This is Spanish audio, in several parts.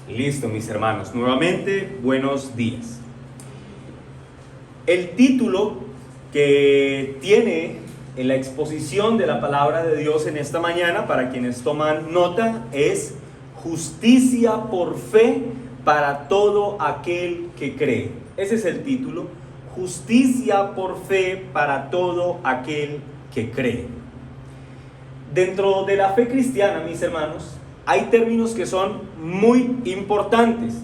Listo, mis hermanos. Nuevamente, buenos días. El título que tiene en la exposición de la palabra de Dios en esta mañana, para quienes toman nota, es Justicia por fe para todo aquel que cree. Ese es el título. Justicia por fe para todo aquel que cree. Dentro de la fe cristiana, mis hermanos, hay términos que son muy importantes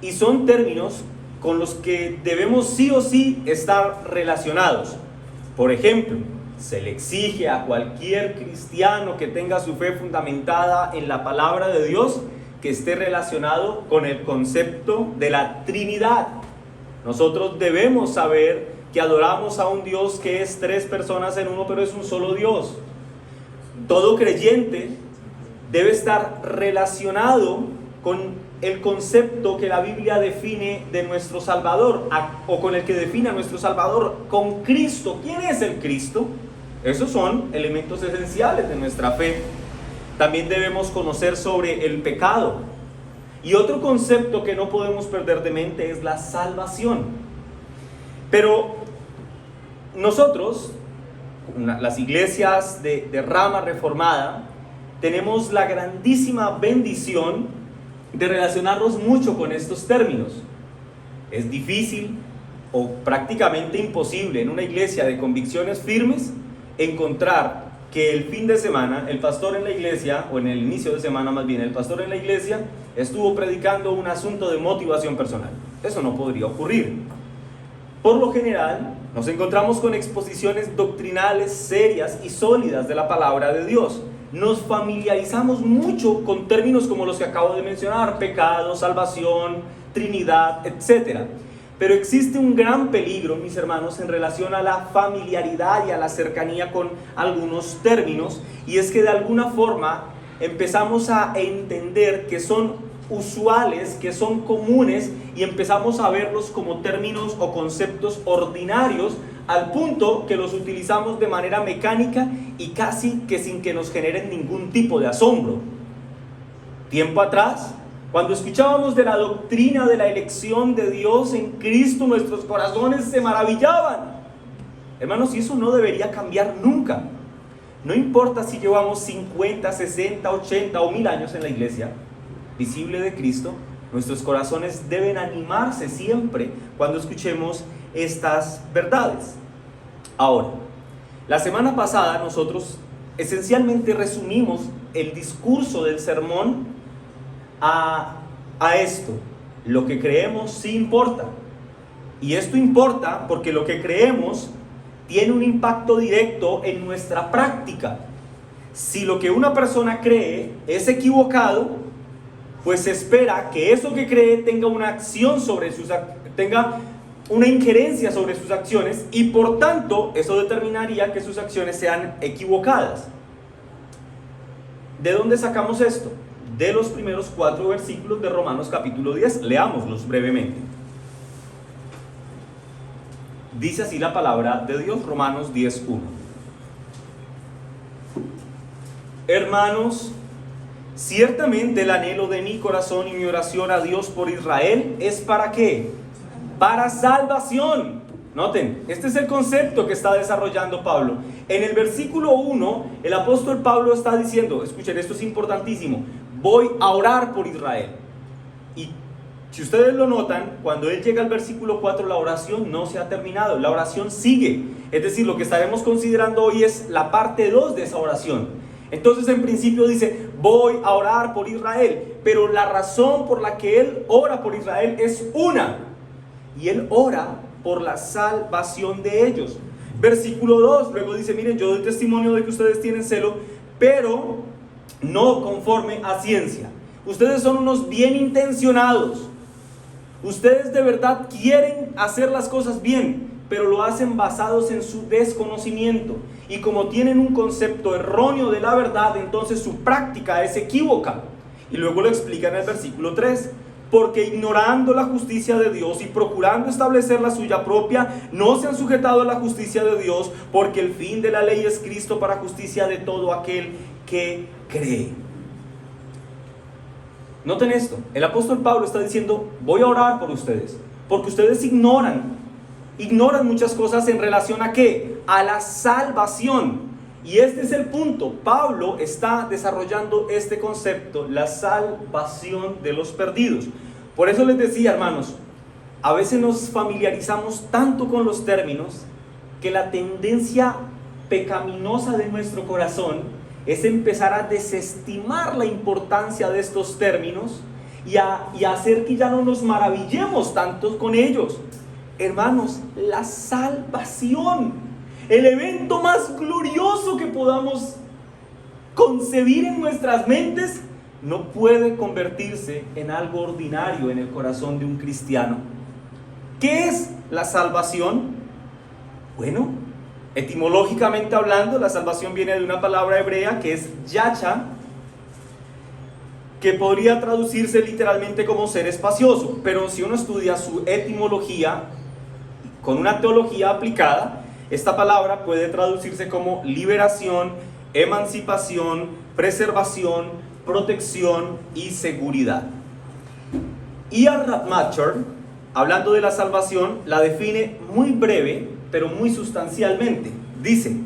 y son términos con los que debemos sí o sí estar relacionados. Por ejemplo, se le exige a cualquier cristiano que tenga su fe fundamentada en la palabra de Dios que esté relacionado con el concepto de la Trinidad. Nosotros debemos saber que adoramos a un Dios que es tres personas en uno, pero es un solo Dios. Todo creyente debe estar relacionado con el concepto que la Biblia define de nuestro Salvador, o con el que define a nuestro Salvador, con Cristo. ¿Quién es el Cristo? Esos son elementos esenciales de nuestra fe. También debemos conocer sobre el pecado. Y otro concepto que no podemos perder de mente es la salvación. Pero nosotros, las iglesias de rama reformada, tenemos la grandísima bendición de relacionarnos mucho con estos términos. Es difícil o prácticamente imposible en una iglesia de convicciones firmes encontrar que el fin de semana el pastor en la iglesia, o en el inicio de semana más bien, el pastor en la iglesia estuvo predicando un asunto de motivación personal. Eso no podría ocurrir. Por lo general, nos encontramos con exposiciones doctrinales serias y sólidas de la palabra de Dios. Nos familiarizamos mucho con términos como los que acabo de mencionar: pecado, salvación, Trinidad, etc. Pero existe un gran peligro, mis hermanos, en relación a la familiaridad y a la cercanía con algunos términos, y es que de alguna forma empezamos a entender que son usuales, que son comunes, y empezamos a verlos como términos o conceptos ordinarios, al punto que los utilizamos de manera mecánica y casi que sin que nos generen ningún tipo de asombro. Tiempo atrás, cuando escuchábamos de la doctrina de la elección de Dios en Cristo, nuestros corazones se maravillaban. Hermanos, y eso no debería cambiar nunca. No importa si llevamos 50, 60, 80 o 1000 años en la iglesia visible de Cristo, nuestros corazones deben animarse siempre cuando escuchemos estas verdades. Ahora, la semana pasada nosotros esencialmente resumimos el discurso del sermón a esto: lo que creemos sí importa. Y esto importa porque lo que creemos tiene un impacto directo en nuestra práctica. Si lo que una persona cree es equivocado, pues se espera que eso que cree tenga una acción tenga una injerencia sobre sus acciones, y por tanto eso determinaría que sus acciones sean equivocadas. ¿De dónde sacamos esto? De los primeros 4 versículos de Romanos capítulo 10. Leámoslos brevemente. Dice así la palabra de Dios, Romanos 10:1. Hermanos, ciertamente el anhelo de mi corazón y mi oración a Dios por Israel es ¿para qué? Para salvación. Noten, este es el concepto que está desarrollando Pablo. En el versículo 1, el apóstol Pablo está diciendo, escuchen, esto es importantísimo: voy a orar por Israel. Y si ustedes lo notan, cuando él llega al versículo 4, la oración no se ha terminado, la oración sigue. Es decir, lo que estaremos considerando hoy es la parte 2 de esa oración. Entonces, en principio dice: voy a orar por Israel. Pero la razón por la que él ora por Israel es una, y él ora por la salvación de ellos. Versículo 2, luego dice: miren, yo doy testimonio de que ustedes tienen celo, pero no conforme a ciencia. Ustedes son unos bien intencionados. Ustedes de verdad quieren hacer las cosas bien, pero lo hacen basados en su desconocimiento. Y como tienen un concepto erróneo de la verdad, entonces su práctica es equívoca. Y luego lo explica en el versículo 3. Porque ignorando la justicia de Dios y procurando establecer la suya propia, no se han sujetado a la justicia de Dios, porque el fin de la ley es Cristo para justicia de todo aquel que cree. Noten esto, el apóstol Pablo está diciendo, voy a orar por ustedes, porque ustedes ignoran muchas cosas en relación a ¿qué? A la salvación. Y este es el punto. Pablo está desarrollando este concepto, la salvación de los perdidos. Por eso les decía, hermanos, a veces nos familiarizamos tanto con los términos que la tendencia pecaminosa de nuestro corazón es empezar a desestimar la importancia de estos términos y a hacer que ya no nos maravillemos tanto con ellos. Hermanos, la salvación, el evento más glorioso que podamos concebir en nuestras mentes, no puede convertirse en algo ordinario en el corazón de un cristiano. ¿Qué es la salvación? Bueno, etimológicamente hablando, la salvación viene de una palabra hebrea que es yacha, que podría traducirse literalmente como ser espacioso, pero si uno estudia su etimología con una teología aplicada, esta palabra puede traducirse como liberación, emancipación, preservación, protección y seguridad. Ian Radmacher, hablando de la salvación, la define muy breve, pero muy sustancialmente. Dice,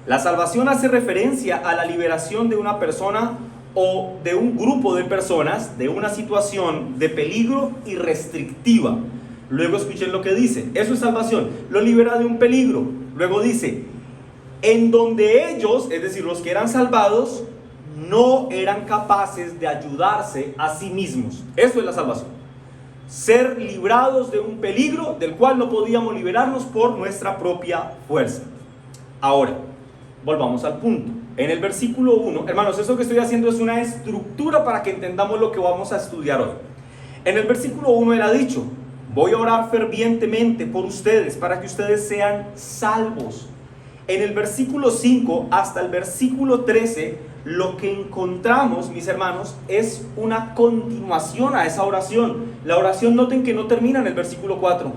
la salvación hace referencia a la liberación de una persona o de un grupo de personas de una situación de peligro y restrictiva. Luego escuchen lo que dice, eso es salvación, lo libera de un peligro. Luego dice, en donde ellos, es decir, los que eran salvados, no eran capaces de ayudarse a sí mismos. Eso es la salvación. Ser librados de un peligro del cual no podíamos liberarnos por nuestra propia fuerza. Ahora, volvamos al punto. En el versículo 1, hermanos, eso que estoy haciendo es una estructura para que entendamos lo que vamos a estudiar hoy. En el versículo 1 él ha dicho, voy a orar fervientemente por ustedes para que ustedes sean salvos. En el versículo 5 hasta el versículo 13, lo que encontramos, mis hermanos, es una continuación a esa oración. La oración, noten que no termina en el versículo 4.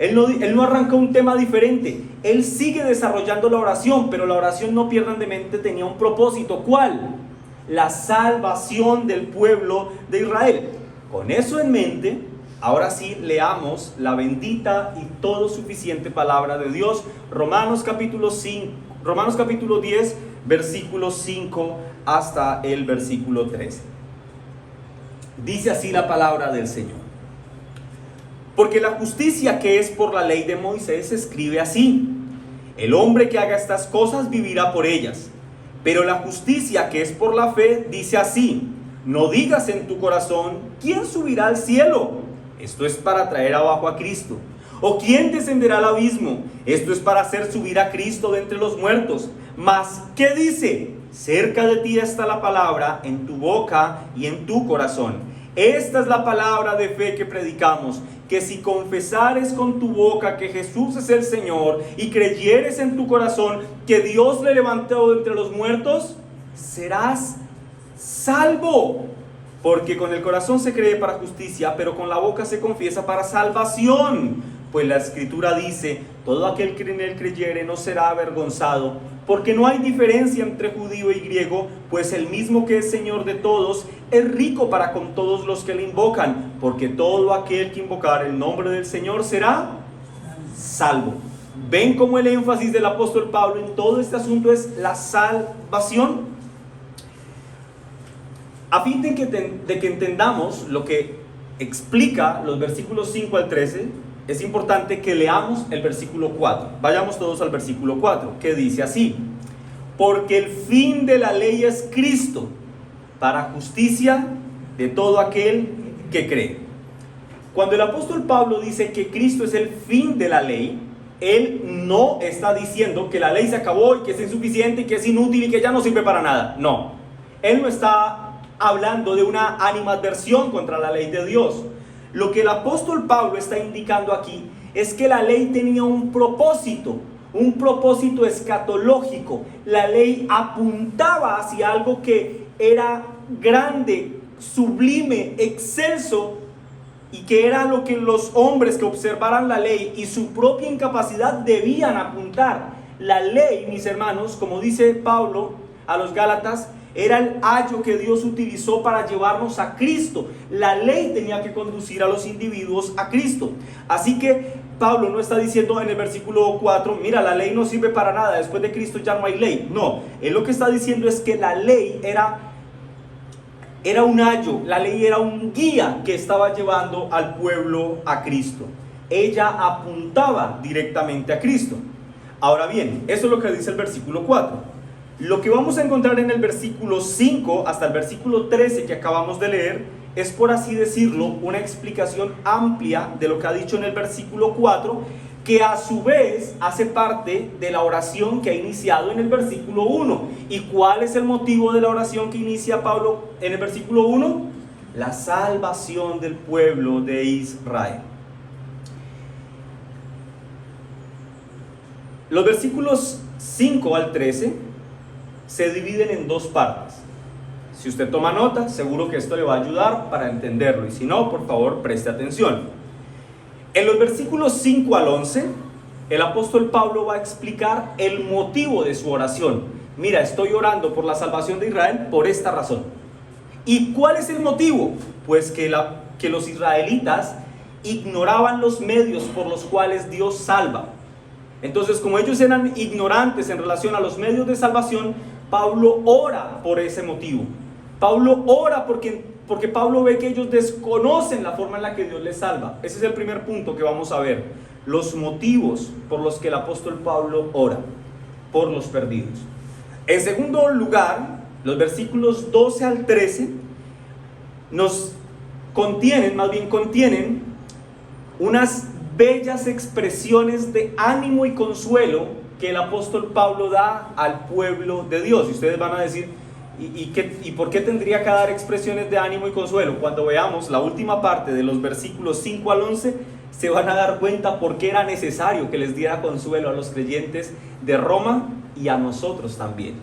Él no arranca un tema diferente. Él sigue desarrollando la oración, pero la oración, no pierdan de mente, tenía un propósito. ¿Cuál? La salvación del pueblo de Israel. Con eso en mente, ahora sí leamos la bendita y todo suficiente palabra de Dios. Romanos capítulo 10, versículo 5 hasta el versículo 13. Dice así la palabra del Señor. Porque la justicia que es por la ley de Moisés escribe así: el hombre que haga estas cosas vivirá por ellas. Pero la justicia que es por la fe dice así: no digas en tu corazón, ¿quién subirá al cielo? Esto es para traer abajo a Cristo. ¿O quién descenderá al abismo? Esto es para hacer subir a Cristo de entre los muertos. Mas, ¿qué dice? Cerca de ti está la palabra, en tu boca y en tu corazón. Esta es la palabra de fe que predicamos, que si confesares con tu boca que Jesús es el Señor y creyeres en tu corazón que Dios le levantó de entre los muertos, serás salvo. Porque con el corazón se cree para justicia, pero con la boca se confiesa para salvación. Pues la Escritura dice, todo aquel que en él creyere no será avergonzado, porque no hay diferencia entre judío y griego, pues el mismo que es Señor de todos, es rico para con todos los que le invocan, porque todo aquel que invocar el nombre del Señor será salvo. ¿Ven cómo el énfasis del apóstol Pablo en todo este asunto es la salvación? A fin de que entendamos lo que explica los versículos 5 al 13, es importante que leamos el versículo 4. Vayamos todos al versículo 4, que dice así: porque el fin de la ley es Cristo, para justicia de todo aquel que cree. Cuando el apóstol Pablo dice que Cristo es el fin de la ley, él no está diciendo que la ley se acabó y que es insuficiente y que es inútil y que ya no sirve para nada. No, él no está hablando de una animadversión contra la ley de Dios. Lo que el apóstol Pablo está indicando aquí es que la ley tenía un propósito escatológico. La ley apuntaba hacia algo que era grande, sublime, excelso, y que era lo que los hombres que observaran la ley y su propia incapacidad debían apuntar. La ley, mis hermanos, como dice Pablo a los Gálatas, era el ayo que Dios utilizó para llevarnos a Cristo. La ley tenía que conducir a los individuos a Cristo. Así que Pablo no está diciendo en el versículo 4, mira, la ley no sirve para nada, después de Cristo ya no hay ley. No, él lo que está diciendo es que la ley era un ayo, la ley era un guía que estaba llevando al pueblo a Cristo. Ella apuntaba directamente a Cristo. Ahora bien, eso es lo que dice el versículo 4. Lo que vamos a encontrar en el versículo 5 hasta el versículo 13 que acabamos de leer es, por así decirlo, una explicación amplia de lo que ha dicho en el versículo 4, que a su vez hace parte de la oración que ha iniciado en el versículo 1. ¿Y cuál es el motivo de la oración que inicia Pablo en el versículo 1? La salvación del pueblo de Israel. Los versículos 5 al 13 se dividen en dos partes. Si usted toma nota, seguro que esto le va a ayudar para entenderlo, y si no, por favor, preste atención. En los versículos 5 al 11, el apóstol Pablo va a explicar el motivo de su oración. Mira, estoy orando por la salvación de Israel por esta razón. ¿Y cuál es el motivo? Pues que los israelitas ignoraban los medios por los cuales Dios salva. Entonces, como ellos eran ignorantes en relación a los medios de salvación, Pablo ora por ese motivo. Pablo ora porque Pablo ve que ellos desconocen la forma en la que Dios les salva. Ese es el primer punto que vamos a ver. Los motivos por los que el apóstol Pablo ora por los perdidos. En segundo lugar, los versículos 12 al 13 contienen unas bellas expresiones de ánimo y consuelo que el apóstol Pablo da al pueblo de Dios. Y ustedes van a decir, ¿y por qué tendría que dar expresiones de ánimo y consuelo? Cuando veamos la última parte de los versículos 5 al 11, se van a dar cuenta por qué era necesario que les diera consuelo a los creyentes de Roma y a nosotros también.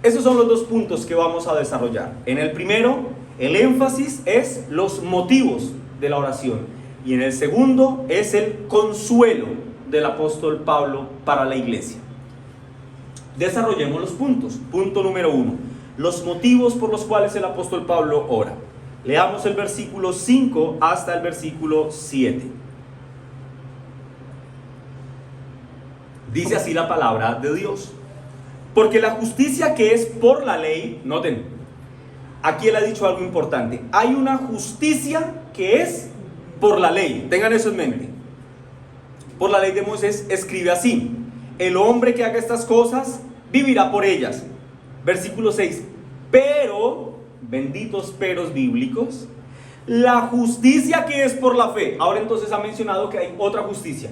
Esos son los dos puntos que vamos a desarrollar. En el primero, el énfasis es los motivos de la oración. Y en el segundo es el consuelo del apóstol Pablo para la iglesia. Desarrollemos los puntos. Punto número 1. Los motivos por los cuales el apóstol Pablo ora. Leamos el versículo 5 hasta el versículo 7. Dice así la palabra de Dios. Porque la justicia que es por la ley, noten, aquí él ha dicho algo importante. Hay una justicia que es por la ley, tengan eso en mente. Por la ley de Moisés escribe así: el hombre que haga estas cosas vivirá por ellas. Versículo 6. Pero, benditos peros bíblicos, la justicia que es por la fe. Ahora entonces ha mencionado que hay otra justicia.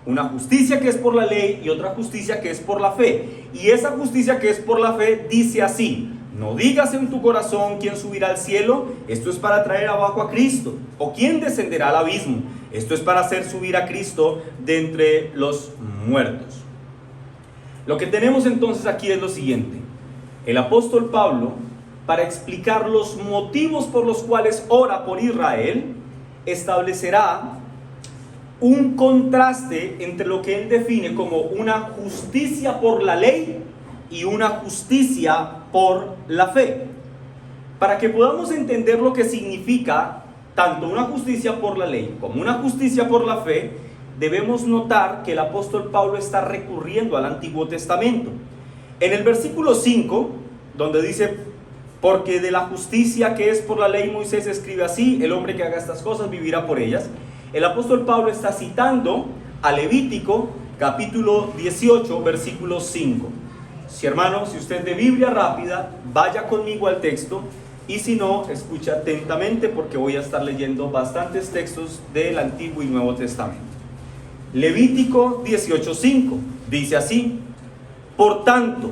Una justicia que es por la ley y otra justicia que es por la fe. Y esa justicia que es por la fe dice así: no digas en tu corazón quién subirá al cielo, esto es para traer abajo a Cristo, o quién descenderá al abismo, esto es para hacer subir a Cristo de entre los muertos. Lo que tenemos entonces aquí es lo siguiente: el apóstol Pablo, para explicar los motivos por los cuales ora por Israel, establecerá un contraste entre lo que él define como una justicia por la ley y una justicia por la fe. Para que podamos entender lo que significa tanto una justicia por la ley como una justicia por la fe, debemos notar que el apóstol Pablo está recurriendo al Antiguo Testamento. En el versículo 5, donde dice: porque de la justicia que es por la ley Moisés escribe así, el hombre que haga estas cosas vivirá por ellas. El apóstol Pablo está citando a Levítico capítulo 18 versículo 5. Si hermano, si usted de Biblia rápida, vaya conmigo al texto, y si no, escucha atentamente porque voy a estar leyendo bastantes textos del Antiguo y Nuevo Testamento. Levítico 18:5 dice así: por tanto,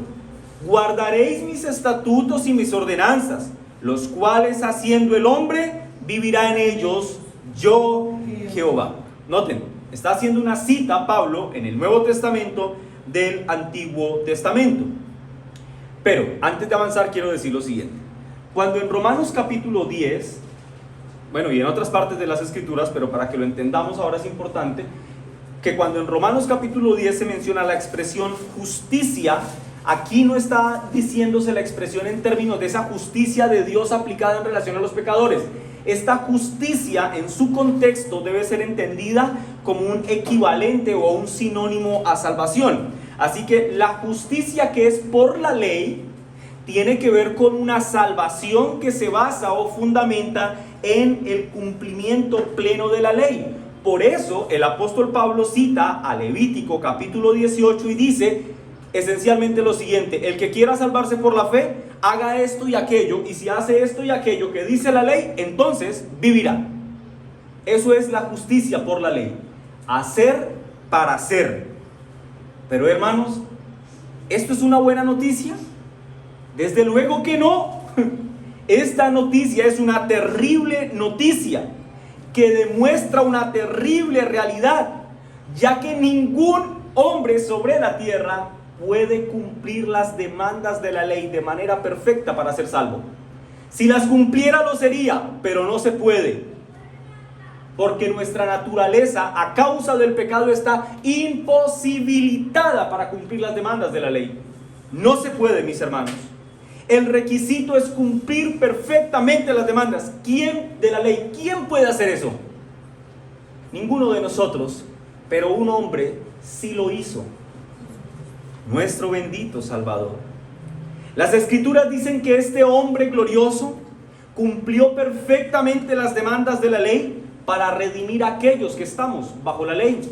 guardaréis mis estatutos y mis ordenanzas, los cuales haciendo el hombre vivirá en ellos, yo Jehová. Noten, está haciendo una cita Pablo en el Nuevo Testamento del Antiguo Testamento. Pero antes de avanzar quiero decir lo siguiente: cuando en Romanos capítulo 10, bueno, y en otras partes de las Escrituras, pero para que lo entendamos ahora es importante que cuando en Romanos capítulo 10 se menciona la expresión justicia, aquí no está diciéndose la expresión en términos de esa justicia de Dios aplicada en relación a los pecadores. Esta justicia en su contexto debe ser entendida como un equivalente o un sinónimo a salvación. Así que la justicia que es por la ley tiene que ver con una salvación que se basa o fundamenta en el cumplimiento pleno de la ley. Por eso el apóstol Pablo cita a Levítico capítulo 18 y dice esencialmente lo siguiente: el que quiera salvarse por la fe, haga esto y aquello, y si hace esto y aquello que dice la ley, entonces vivirá. Eso es la justicia por la ley, hacer para hacer. Pero hermanos, ¿esto es una buena noticia? Desde luego que no. Esta noticia es una terrible noticia que demuestra una terrible realidad, ya que ningún hombre sobre la tierra puede cumplir las demandas de la ley de manera perfecta para ser salvo. Si las cumpliera lo sería, pero no se puede, porque nuestra naturaleza a causa del pecado está imposibilitada para cumplir las demandas de la ley. No se puede, mis hermanos. El requisito es cumplir perfectamente las demandas. ¿Quién de la ley? ¿Quién puede hacer eso? Ninguno de nosotros, pero un hombre sí lo hizo. Nuestro bendito Salvador. Las Escrituras dicen que este hombre glorioso cumplió perfectamente las demandas de la ley para redimir a aquellos que estamos bajo la ley.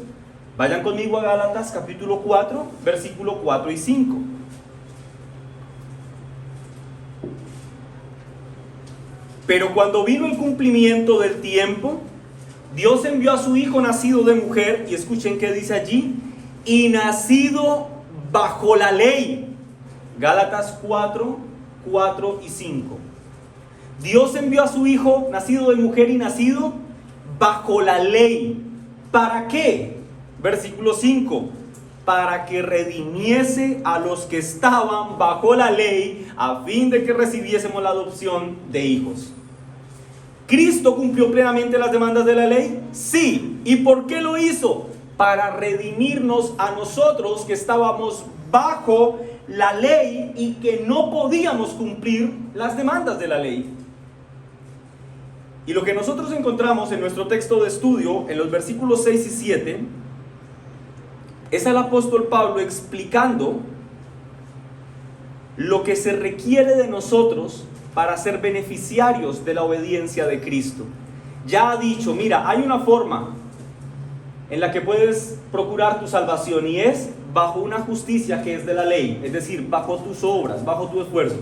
Vayan conmigo a Gálatas capítulo 4, versículo 4 y 5. Pero cuando vino el cumplimiento del tiempo, Dios envió a su Hijo nacido de mujer, y escuchen qué dice allí, y nacido bajo la ley. Gálatas 4, 4 y 5. Dios envió a su Hijo nacido de mujer y nacido bajo la ley. ¿Para qué? Versículo 5. Para que redimiese a los que estaban bajo la ley, a fin de que recibiésemos la adopción de hijos. ¿Cristo cumplió plenamente las demandas de la ley? Sí. ¿Y por qué lo hizo? Para redimirnos a nosotros que estábamos bajo la ley y que no podíamos cumplir las demandas de la ley. Y lo que nosotros encontramos en nuestro texto de estudio, en los versículos 6 y 7, es al apóstol Pablo explicando lo que se requiere de nosotros para ser beneficiarios de la obediencia de Cristo. Ya ha dicho, mira, hay una forma en la que puedes procurar tu salvación, y es bajo una justicia que es de la ley, es decir, bajo tus obras, bajo tu esfuerzo.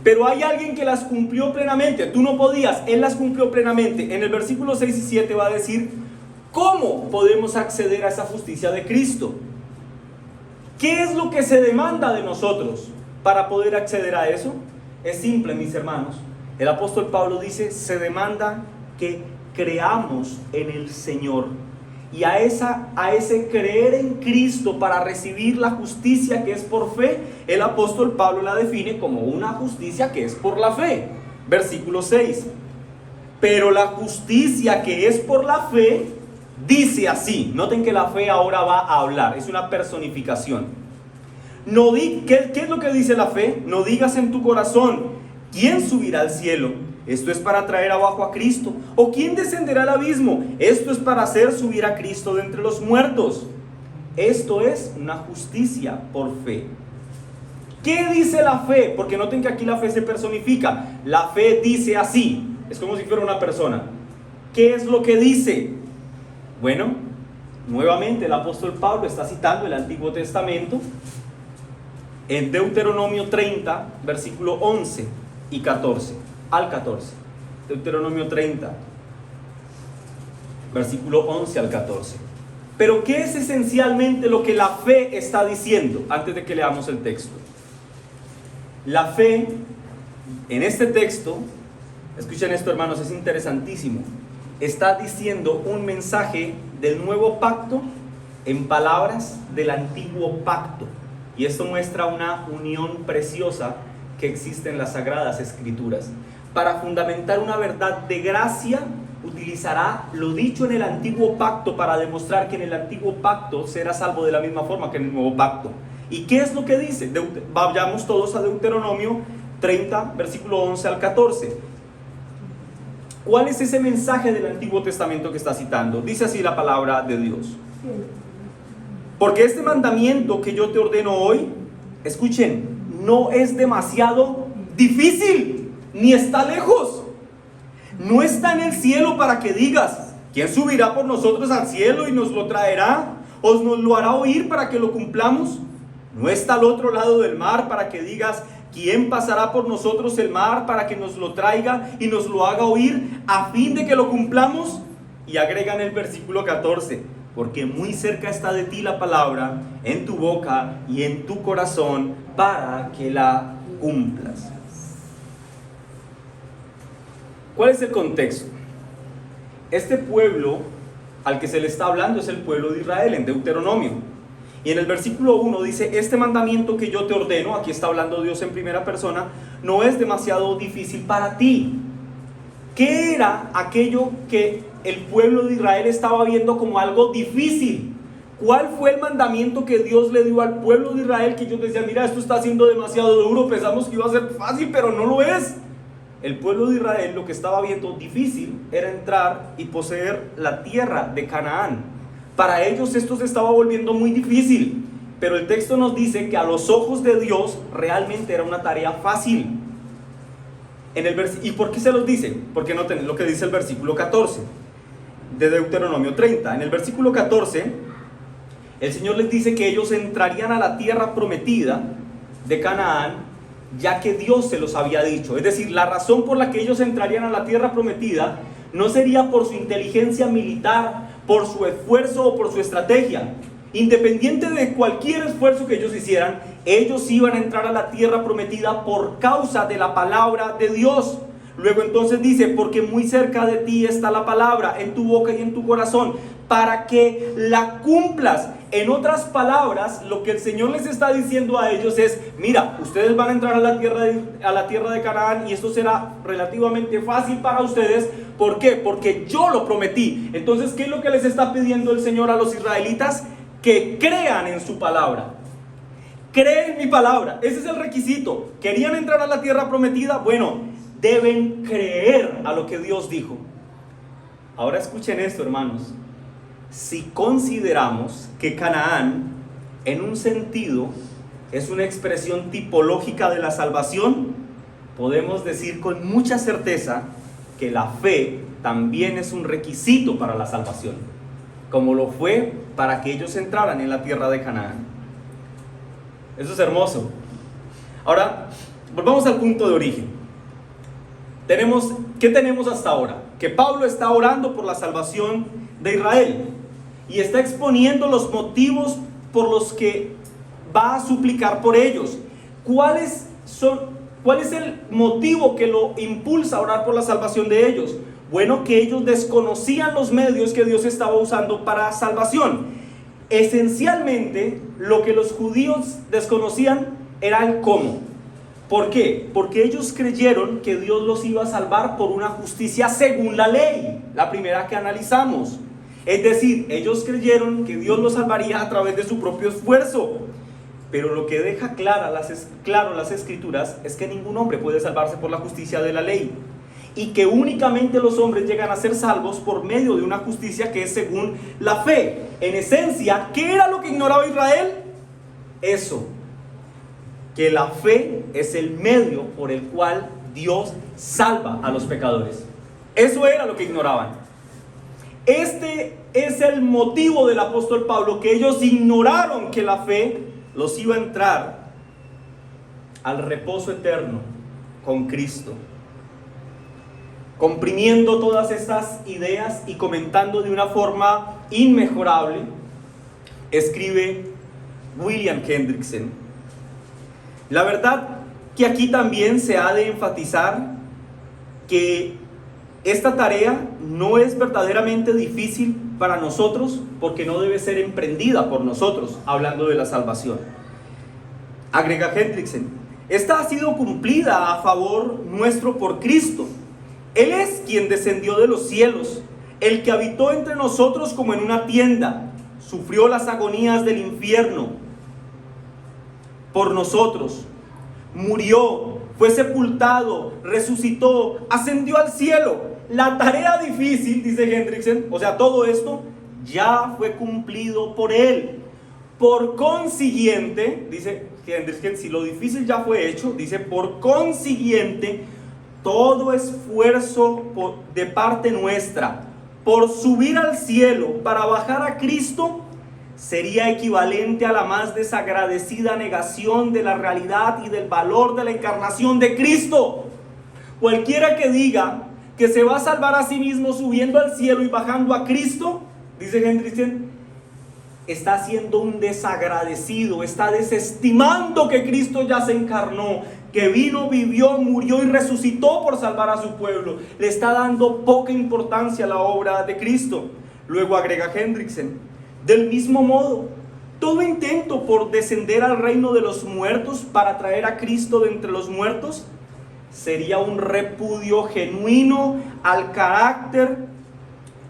Pero hay alguien que las cumplió plenamente. Tú no podías, Él las cumplió plenamente. En el versículo 6 y 7 va a decir ¿cómo podemos acceder a esa justicia de Cristo? ¿Qué es lo que se demanda de nosotros para poder acceder a eso? Es simple, mis hermanos. El apóstol Pablo dice, se demanda que creamos en el Señor. Y a ese creer en Cristo para recibir la justicia que es por fe, el apóstol Pablo la define como una justicia que es por la fe. Versículo 6. Pero la justicia que es por la fe dice así. Noten que la fe ahora va a hablar, es una personificación. ¿Qué es lo que dice la fe? No digas en tu corazón, ¿quién subirá al cielo? Esto es para traer abajo a Cristo. ¿O quién descenderá al abismo? Esto es para hacer subir a Cristo de entre los muertos. Esto es una justicia por fe. ¿Qué dice la fe? Porque noten que aquí la fe se personifica. La fe dice así. Es como si fuera una persona. ¿Qué es lo que dice? Bueno, nuevamente el apóstol Pablo está citando el Antiguo Testamento en Deuteronomio 30, versículo 11 y 14, al 14. Deuteronomio 30, versículo 11 al 14. Pero ¿qué es esencialmente lo que la fe está diciendo? Antes de que leamos el texto. La fe, en este texto, escuchen esto, hermanos, es interesantísimo. Está diciendo un mensaje del nuevo pacto en palabras del antiguo pacto. Y esto muestra una unión preciosa que existe en las Sagradas Escrituras. Para fundamentar una verdad de gracia, utilizará lo dicho en el antiguo pacto para demostrar que en el antiguo pacto será salvo de la misma forma que en el nuevo pacto. ¿Y qué es lo que dice? Vayamos todos a Deuteronomio 30, versículo 11 al 14. ¿Cuál es ese mensaje del Antiguo Testamento que está citando? Dice así la palabra de Dios. Porque este mandamiento que yo te ordeno hoy, escuchen, no es demasiado difícil, ni está lejos. No está en el cielo para que digas, ¿quién subirá por nosotros al cielo y nos lo traerá? ¿O nos lo hará oír para que lo cumplamos? No está al otro lado del mar para que digas, ¿quién pasará por nosotros el mar para que nos lo traiga y nos lo haga oír a fin de que lo cumplamos? Y agregan el versículo 14, porque muy cerca está de ti la palabra, en tu boca y en tu corazón, para que la cumplas. ¿Cuál es el contexto? Este pueblo al que se le está hablando es el pueblo de Israel en Deuteronomio. Y en el versículo 1 dice, este mandamiento que yo te ordeno, aquí está hablando Dios en primera persona, no es demasiado difícil para ti. ¿Qué era aquello que el pueblo de Israel estaba viendo como algo difícil? ¿Cuál fue el mandamiento que Dios le dio al pueblo de Israel que ellos decían, mira, esto está siendo demasiado duro, pensamos que iba a ser fácil, pero no lo es? El pueblo de Israel lo que estaba viendo difícil era entrar y poseer la tierra de Canaán. Para ellos esto se estaba volviendo muy difícil, pero el texto nos dice que a los ojos de Dios realmente era una tarea fácil. ¿Y por qué se los dice? Porque noten lo que dice el versículo 14 de Deuteronomio 30. En el versículo 14, el Señor les dice que ellos entrarían a la tierra prometida de Canaán, ya que Dios se los había dicho. Es decir, la razón por la que ellos entrarían a la tierra prometida no sería por su inteligencia militar, por su esfuerzo o por su estrategia. Independiente de cualquier esfuerzo que ellos hicieran, ellos iban a entrar a la tierra prometida por causa de la palabra de Dios. Luego entonces dice, porque muy cerca de ti está la palabra, en tu boca y en tu corazón, para que la cumplas. En otras palabras, lo que el Señor les está diciendo a ellos es, mira, ustedes van a entrar a la tierra de Canaán y esto será relativamente fácil para ustedes. ¿Por qué? Porque yo lo prometí. Entonces, ¿qué es lo que les está pidiendo el Señor a los israelitas? Que crean en su palabra. Creen en mi palabra. Ese es el requisito. ¿Querían entrar a la tierra prometida? Bueno, deben creer a lo que Dios dijo. Ahora escuchen esto, hermanos. Si consideramos que Canaán, en un sentido, es una expresión tipológica de la salvación, podemos decir con mucha certeza que la fe también es un requisito para la salvación, como lo fue para que ellos entraran en la tierra de Canaán. Eso es hermoso. Ahora, volvamos al punto de origen. ¿Qué tenemos hasta ahora? Que Pablo está orando por la salvación de Israel y está exponiendo los motivos por los que va a suplicar por ellos. ¿Cuál es el motivo que lo impulsa a orar por la salvación de ellos? Bueno, que ellos desconocían los medios que Dios estaba usando para salvación. Esencialmente, lo que los judíos desconocían era el cómo. ¿Por qué? Porque ellos creyeron que Dios los iba a salvar por una justicia según la ley, la primera que analizamos. Es decir, ellos creyeron que Dios los salvaría a través de su propio esfuerzo. Pero lo que deja claro las Escrituras es que ningún hombre puede salvarse por la justicia de la ley. Y que únicamente los hombres llegan a ser salvos por medio de una justicia que es según la fe. En esencia, ¿qué era lo que ignoraba Israel? Eso, que la fe es el medio por el cual Dios salva a los pecadores. Eso era lo que ignoraban. Este es el motivo del apóstol Pablo, que ellos ignoraron que la fe los iba a entrar al reposo eterno con Cristo. Comprimiendo todas estas ideas y comentando de una forma inmejorable, escribe William Hendriksen: la verdad que aquí también se ha de enfatizar que esta tarea no es verdaderamente difícil para nosotros, porque no debe ser emprendida por nosotros, hablando de la salvación. Agrega Hendriksen: esta ha sido cumplida a favor nuestro por Cristo. Él es quien descendió de los cielos, el que habitó entre nosotros como en una tienda, sufrió las agonías del infierno, por nosotros. Murió, fue sepultado, resucitó, ascendió al cielo. La tarea difícil, dice Hendriksen, o sea, todo esto ya fue cumplido por Él. Por consiguiente, dice Hendriksen, si lo difícil ya fue hecho, dice, por consiguiente, todo esfuerzo de parte nuestra por subir al cielo para bajar a Cristo sería equivalente a la más desagradecida negación de la realidad y del valor de la encarnación de Cristo. Cualquiera que diga que se va a salvar a sí mismo subiendo al cielo y bajando a Cristo, dice Hendriksen, está siendo un desagradecido, está desestimando que Cristo ya se encarnó, que vino, vivió, murió y resucitó por salvar a su pueblo. Le está dando poca importancia a la obra de Cristo. Luego agrega Hendriksen, del mismo modo, todo intento por descender al reino de los muertos para traer a Cristo de entre los muertos sería un repudio genuino al carácter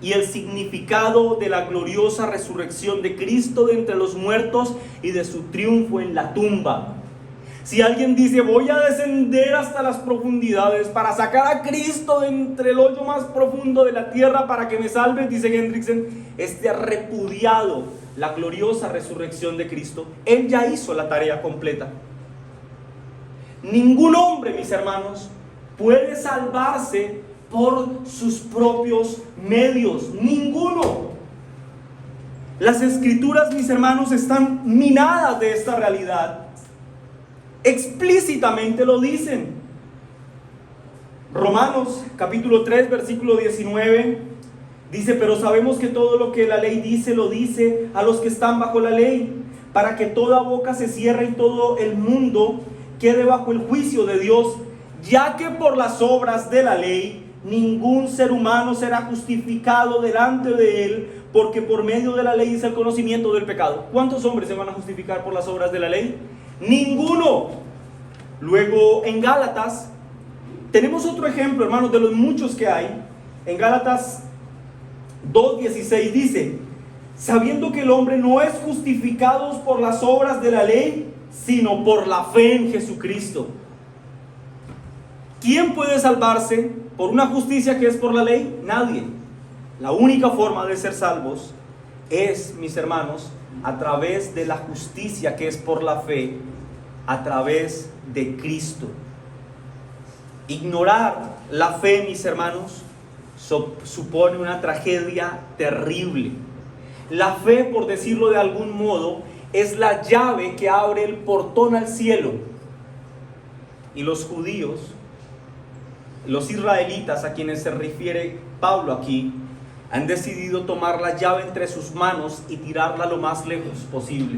y el significado de la gloriosa resurrección de Cristo de entre los muertos y de su triunfo en la tumba. Si alguien dice, voy a descender hasta las profundidades para sacar a Cristo de entre el hoyo más profundo de la tierra para que me salve, dice Hendriksen, ha repudiado la gloriosa resurrección de Cristo. Él ya hizo la tarea completa. Ningún hombre, mis hermanos, puede salvarse por sus propios medios. Ninguno. Las escrituras, mis hermanos, están minadas de esta realidad. Explícitamente lo dicen. Romanos capítulo 3 versículo 19 dice, pero sabemos que todo lo que la ley dice, lo dice a los que están bajo la ley, para que toda boca se cierre y todo el mundo quede bajo el juicio de Dios, ya que por las obras de la ley ningún ser humano será justificado delante de él, porque por medio de la ley es el conocimiento del pecado. ¿Cuántos hombres se van a justificar por las obras de la ley? Ninguno. Luego en Gálatas tenemos otro ejemplo, hermanos, de los muchos que hay. En Gálatas 2:16 dice, sabiendo que el hombre no es justificado por las obras de la ley, sino por la fe en Jesucristo. ¿Quién puede salvarse por una justicia que es por la ley? Nadie. La única forma de ser salvos es, mis hermanos, a través de la justicia que es por la fe, a través de Cristo. Ignorar la fe, mis hermanos, supone una tragedia terrible. La fe, por decirlo de algún modo, es la llave que abre el portón al cielo. Y los judíos, los israelitas a quienes se refiere Pablo aquí, han decidido tomar la llave entre sus manos y tirarla lo más lejos posible.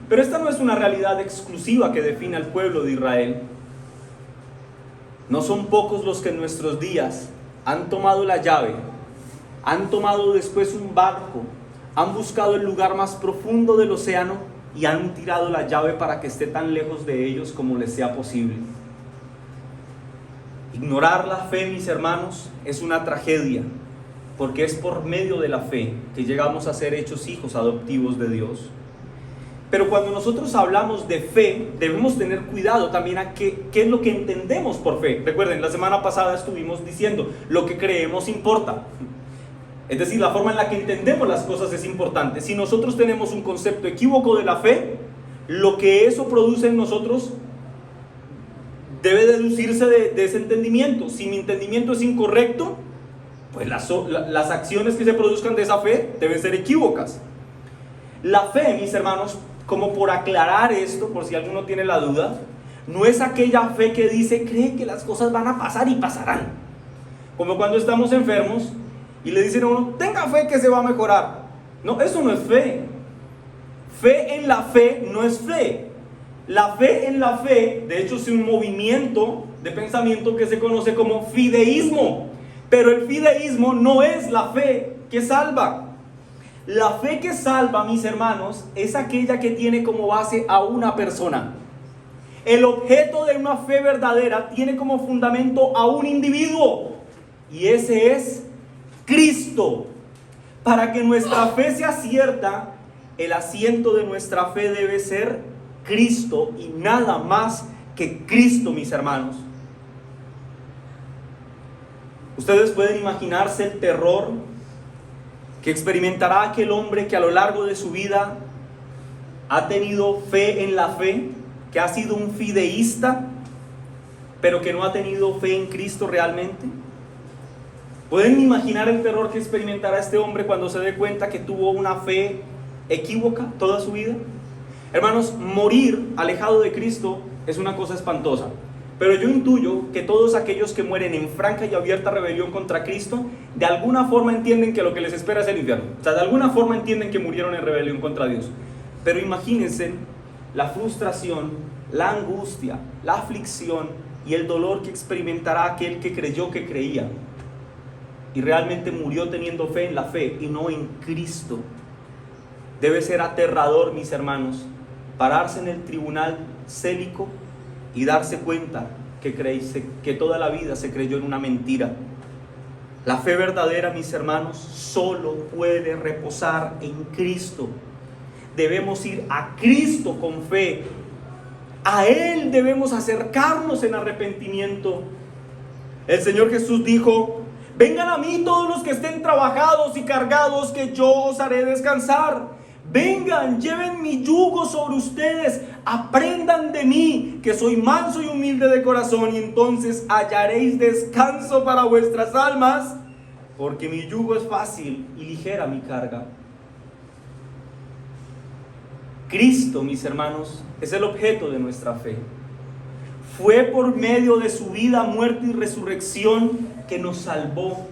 Pero esta no es una realidad exclusiva que define al pueblo de Israel. No son pocos los que en nuestros días han tomado la llave, han tomado después un barco, han buscado el lugar más profundo del océano y han tirado la llave para que esté tan lejos de ellos como les sea posible. Ignorar la fe, mis hermanos, es una tragedia, porque es por medio de la fe que llegamos a ser hechos hijos adoptivos de Dios. Pero cuando nosotros hablamos de fe, debemos tener cuidado también a qué es lo que entendemos por fe. Recuerden, la semana pasada estuvimos diciendo, lo que creemos importa. Es decir, la forma en la que entendemos las cosas es importante. Si nosotros tenemos un concepto equívoco de la fe, lo que eso produce en nosotros debe deducirse de ese entendimiento. Si mi entendimiento es incorrecto, pues las acciones que se produzcan de esa fe deben ser equívocas. La fe, mis hermanos, como por aclarar esto, por si alguno tiene la duda, no es aquella fe que dice, cree que las cosas van a pasar y pasarán. Como cuando estamos enfermos y le dicen a uno, tenga fe que se va a mejorar. No, eso no es fe. Fe en la fe no es fe. La fe en la fe, de hecho, es un movimiento de pensamiento que se conoce como fideísmo. Pero el fideísmo no es la fe que salva. La fe que salva, mis hermanos, es aquella que tiene como base a una persona. El objeto de una fe verdadera tiene como fundamento a un individuo, y ese es Cristo. Para que nuestra fe sea cierta, el asiento de nuestra fe debe ser Cristo y nada más que Cristo, mis hermanos. Ustedes pueden imaginarse el terror que experimentará aquel hombre que a lo largo de su vida ha tenido fe en la fe, que ha sido un fideísta, pero que no ha tenido fe en Cristo realmente. ¿Pueden imaginar el terror que experimentará este hombre cuando se dé cuenta que tuvo una fe equívoca toda su vida? Hermanos, morir alejado de Cristo es una cosa espantosa. Pero yo intuyo que todos aquellos que mueren en franca y abierta rebelión contra Cristo, de alguna forma entienden que lo que les espera es el infierno. O sea, de alguna forma entienden que murieron en rebelión contra Dios. Pero imagínense la frustración, la angustia, la aflicción y el dolor que experimentará aquel que creyó que creía y realmente murió teniendo fe en la fe y no en Cristo. Debe ser aterrador, mis hermanos, pararse en el tribunal célico y darse cuenta que toda la vida se creyó en una mentira. La fe verdadera, mis hermanos, solo puede reposar en Cristo. Debemos ir a Cristo con fe. A Él debemos acercarnos en arrepentimiento. El Señor Jesús dijo: vengan a mí todos los que estén trabajados y cargados, que yo os haré descansar. Vengan, lleven mi yugo sobre ustedes, aprendan de mí, que soy manso y humilde de corazón, y entonces hallaréis descanso para vuestras almas, porque mi yugo es fácil y ligera mi carga. Cristo, mis hermanos, es el objeto de nuestra fe. Fue por medio de su vida, muerte y resurrección que nos salvó.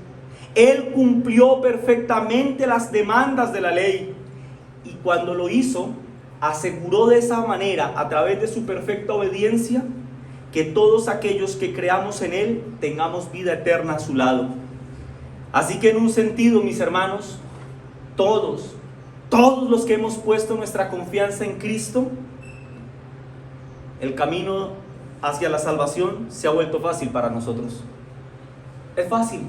Él cumplió perfectamente las demandas de la ley. Y cuando lo hizo, aseguró de esa manera, a través de su perfecta obediencia, que todos aquellos que creamos en Él tengamos vida eterna a su lado. Así que en un sentido, mis hermanos, todos los que hemos puesto nuestra confianza en Cristo, el camino hacia la salvación se ha vuelto fácil para nosotros. Es fácil.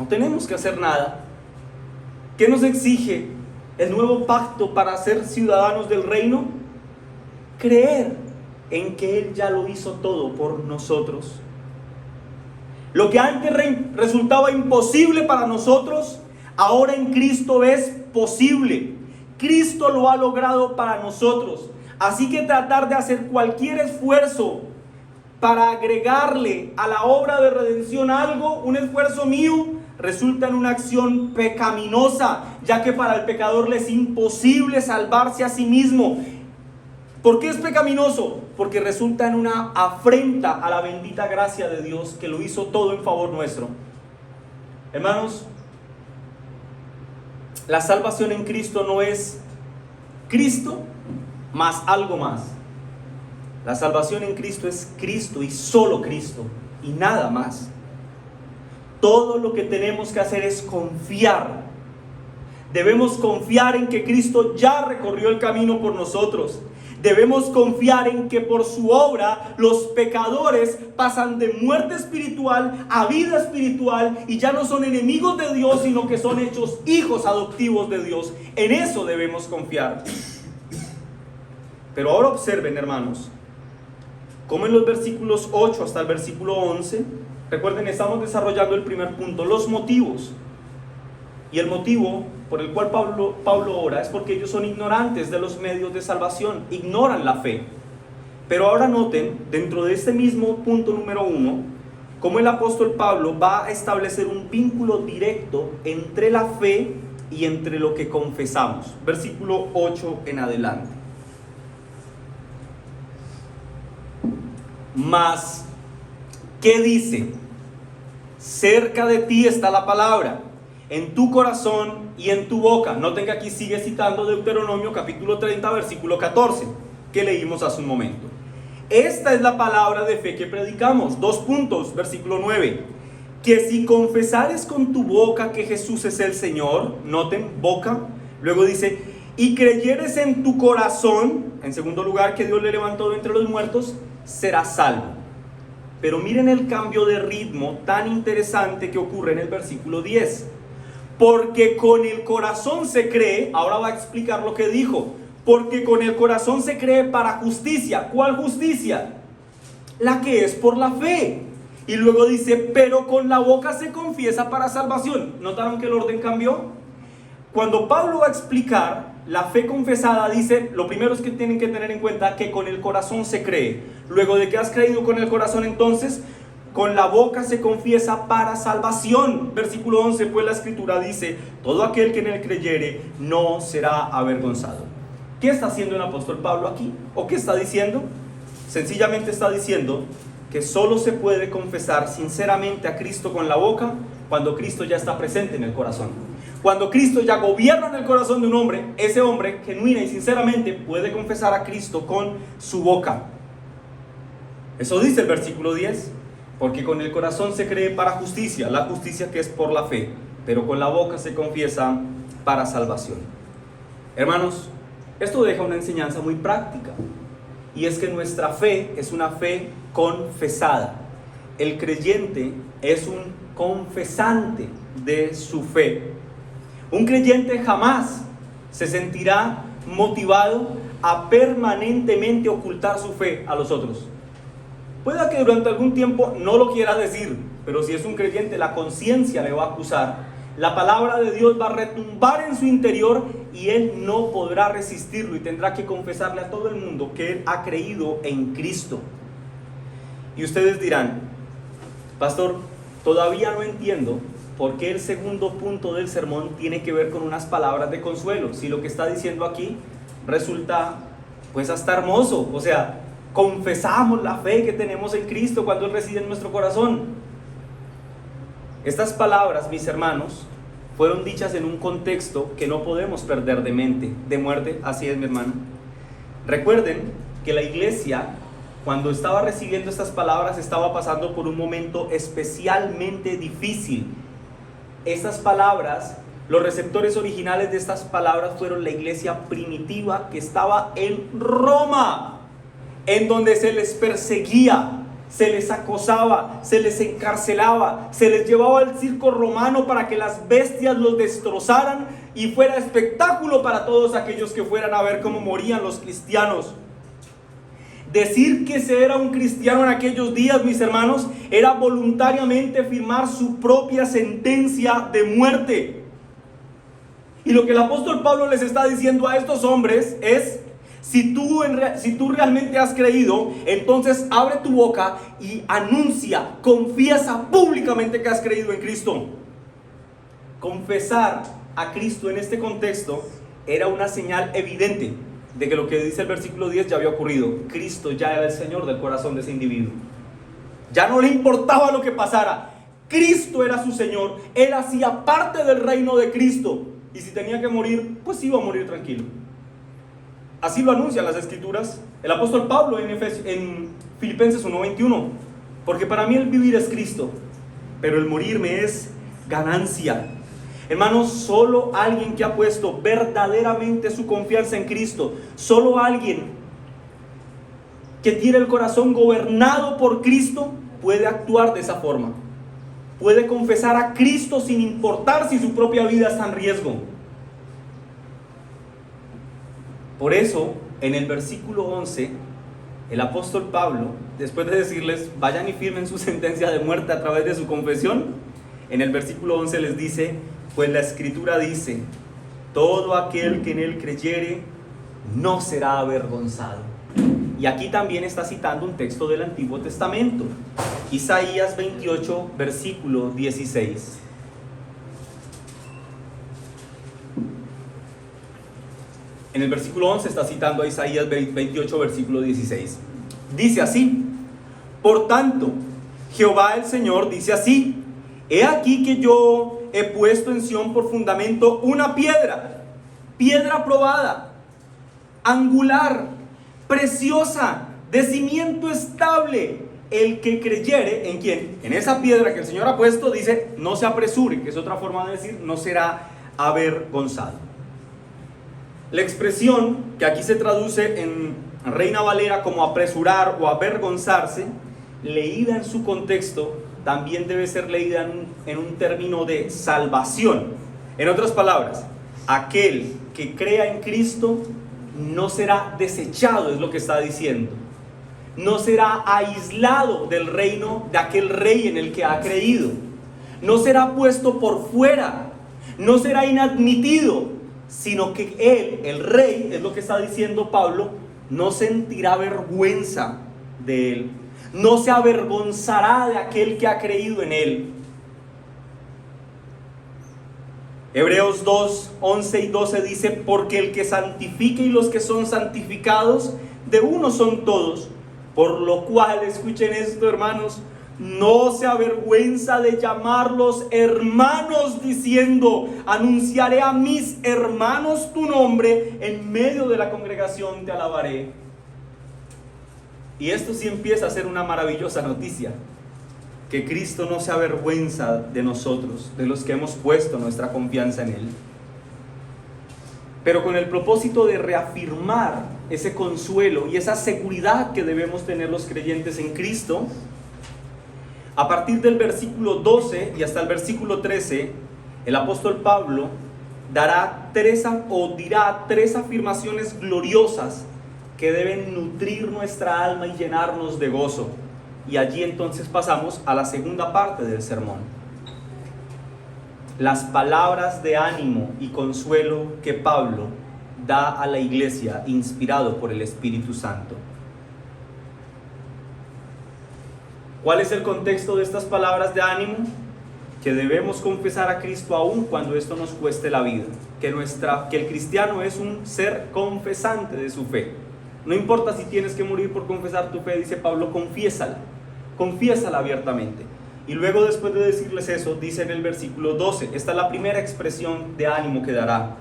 No tenemos que hacer nada. ¿Qué nos exige el nuevo pacto para ser ciudadanos del reino? Creer en que Él ya lo hizo todo por nosotros. Lo que antes resultaba imposible para nosotros, ahora en Cristo es posible. Cristo lo ha logrado para nosotros. Así que tratar de hacer cualquier esfuerzo para agregarle a la obra de redención algo, un esfuerzo mío, resulta en una acción pecaminosa, ya que para el pecador le es imposible salvarse a sí mismo. ¿Por qué es pecaminoso? Porque resulta en una afrenta a la bendita gracia de Dios, que lo hizo todo en favor nuestro. Hermanos, la salvación en Cristo no es Cristo más algo más. La salvación en Cristo es Cristo y solo Cristo y nada más. Todo lo que tenemos que hacer es confiar. Debemos confiar en que Cristo ya recorrió el camino por nosotros. Debemos confiar en que por su obra los pecadores pasan de muerte espiritual a vida espiritual y ya no son enemigos de Dios, sino que son hechos hijos adoptivos de Dios. En eso debemos confiar. Pero ahora observen, hermanos, como en los versículos 8 hasta el versículo 11, recuerden, estamos desarrollando el primer punto, los motivos. Y el motivo por el cual Pablo ora es porque ellos son ignorantes de los medios de salvación, ignoran la fe. Pero ahora noten, dentro de este mismo punto número 1, cómo el apóstol Pablo va a establecer un vínculo directo entre la fe y entre lo que confesamos. Versículo 8 en adelante. Mas, ¿qué dice? Cerca de ti está la palabra, en tu corazón y en tu boca. Noten que aquí sigue citando Deuteronomio capítulo 30, versículo 14, que leímos hace un momento. Esta es la palabra de fe que predicamos. 2 puntos, versículo 9. Que si confesares con tu boca que Jesús es el Señor, noten, boca. Luego dice, y creyeres en tu corazón, en segundo lugar, que Dios le levantó de entre los muertos, serás salvo. Pero miren el cambio de ritmo tan interesante que ocurre en el versículo 10. Porque con el corazón se cree, ahora va a explicar lo que dijo. porque con el corazón se cree para justicia. ¿Cuál justicia? La que es por la fe. Y luego dice, pero con la boca se confiesa para salvación. ¿Notaron que el orden cambió? Cuando Pablo va a explicar la fe confesada, dice, lo primero es que tienen que tener en cuenta que con el corazón se cree. Luego de que has creído con el corazón, entonces, con la boca se confiesa para salvación. Versículo 11, pues la escritura dice, todo aquel que en él creyere no será avergonzado. ¿Qué está haciendo el apóstol Pablo aquí? ¿O qué está diciendo? Sencillamente está diciendo que solo se puede confesar sinceramente a Cristo con la boca cuando Cristo ya está presente en el corazón. Cuando Cristo ya gobierna en el corazón de un hombre, ese hombre genuina y sinceramente puede confesar a Cristo con su boca. Eso dice el versículo 10, porque con el corazón se cree para justicia, la justicia que es por la fe, pero con la boca se confiesa para salvación. Hermanos, esto deja una enseñanza muy práctica, y es que nuestra fe es una fe confesada. El creyente es un confesante de su fe. Un creyente jamás se sentirá motivado a permanentemente ocultar su fe a los otros. Puede que durante algún tiempo no lo quiera decir, pero si es un creyente, la conciencia le va a acusar. La palabra de Dios va a retumbar en su interior y él no podrá resistirlo y tendrá que confesarle a todo el mundo que él ha creído en Cristo. Y ustedes dirán, pastor, todavía no entiendo por qué el segundo punto del sermón tiene que ver con unas palabras de consuelo. Si lo que está diciendo aquí resulta pues hasta hermoso, o sea, confesamos la fe que tenemos en Cristo cuando Él reside en nuestro corazón. Estas palabras, mis hermanos, fueron dichas en un contexto que no podemos perder de mente, de muerte. Así es, mi hermano. Recuerden que la iglesia, cuando estaba recibiendo estas palabras, estaba pasando por un momento especialmente difícil. Estas palabras, los receptores originales de estas palabras fueron la iglesia primitiva que estaba en Roma, en donde se les perseguía, se les acosaba, se les encarcelaba, se les llevaba al circo romano para que las bestias los destrozaran y fuera espectáculo para todos aquellos que fueran a ver cómo morían los cristianos. Decir que se era un cristiano en aquellos días, mis hermanos, era voluntariamente firmar su propia sentencia de muerte. Y lo que el apóstol Pablo les está diciendo a estos hombres es: si tú realmente has creído, entonces abre tu boca y anuncia, confiesa públicamente que has creído en Cristo. Confesar a Cristo en este contexto era una señal evidente de que lo que dice el versículo 10 ya había ocurrido. Cristo ya era el Señor del corazón de ese individuo. Ya no le importaba lo que pasara. Cristo era su Señor. Él hacía parte del reino de Cristo. Y si tenía que morir, pues iba a morir tranquilo. Así lo anuncian las Escrituras. El apóstol Pablo en Filipenses 1:21. Porque para mí el vivir es Cristo, pero el morir me es ganancia. Hermanos, solo alguien que ha puesto verdaderamente su confianza en Cristo, solo alguien que tiene el corazón gobernado por Cristo, puede actuar de esa forma. Puede confesar a Cristo sin importar si su propia vida está en riesgo. Por eso, en el versículo 11, el apóstol Pablo, después de decirles, vayan y firmen su sentencia de muerte a través de su confesión, en el versículo 11 les dice: pues la Escritura dice, todo aquel que en él creyere no será avergonzado. Y aquí también está citando un texto del Antiguo Testamento, Isaías 28, versículo 16. En el versículo 11 está citando a Isaías 28, versículo 16. Dice así: por tanto, Jehová el Señor dice así: he aquí que yo he puesto en Sión por fundamento una piedra probada, angular, preciosa, de cimiento estable. El que creyere, ¿en quién? En esa piedra que el Señor ha puesto, dice, no se apresure, que es otra forma de decir, no será avergonzado. La expresión que aquí se traduce en Reina Valera como apresurar o avergonzarse, leída en su contexto, también debe ser leída en un término de salvación. En otras palabras, aquel que crea en Cristo no será desechado, es lo que está diciendo. No será aislado del reino de aquel rey en el que ha creído. No será puesto por fuera, no será inadmitido, sino que él, el rey, es lo que está diciendo Pablo, no sentirá vergüenza de él, no se avergonzará de aquel que ha creído en él. Hebreos 2, 11 y 12 dice: porque el que santifica y los que son santificados, de uno son todos, por lo cual, escuchen esto, hermanos, no se avergüenza de llamarlos hermanos, diciendo: anunciaré a mis hermanos tu nombre, en medio de la congregación te alabaré. Y esto sí empieza a ser una maravillosa noticia, que Cristo no se avergüenza de nosotros, de los que hemos puesto nuestra confianza en Él. Pero con el propósito de reafirmar ese consuelo y esa seguridad que debemos tener los creyentes en Cristo, a partir del versículo 12 y hasta el versículo 13, el apóstol Pablo dirá tres afirmaciones gloriosas que deben nutrir nuestra alma y llenarnos de gozo. Y allí entonces pasamos a la segunda parte del sermón. Las palabras de ánimo y consuelo que Pablo da a la iglesia, inspirado por el Espíritu Santo. ¿Cuál es el contexto de estas palabras de ánimo? Que debemos confesar a Cristo aún cuando esto nos cueste la vida. Que el cristiano es un ser confesante de su fe. No importa si tienes que morir por confesar tu fe, dice Pablo, confiésala abiertamente. Y luego, después de decirles eso, dice en el versículo 12, esta es la primera expresión de ánimo que dará: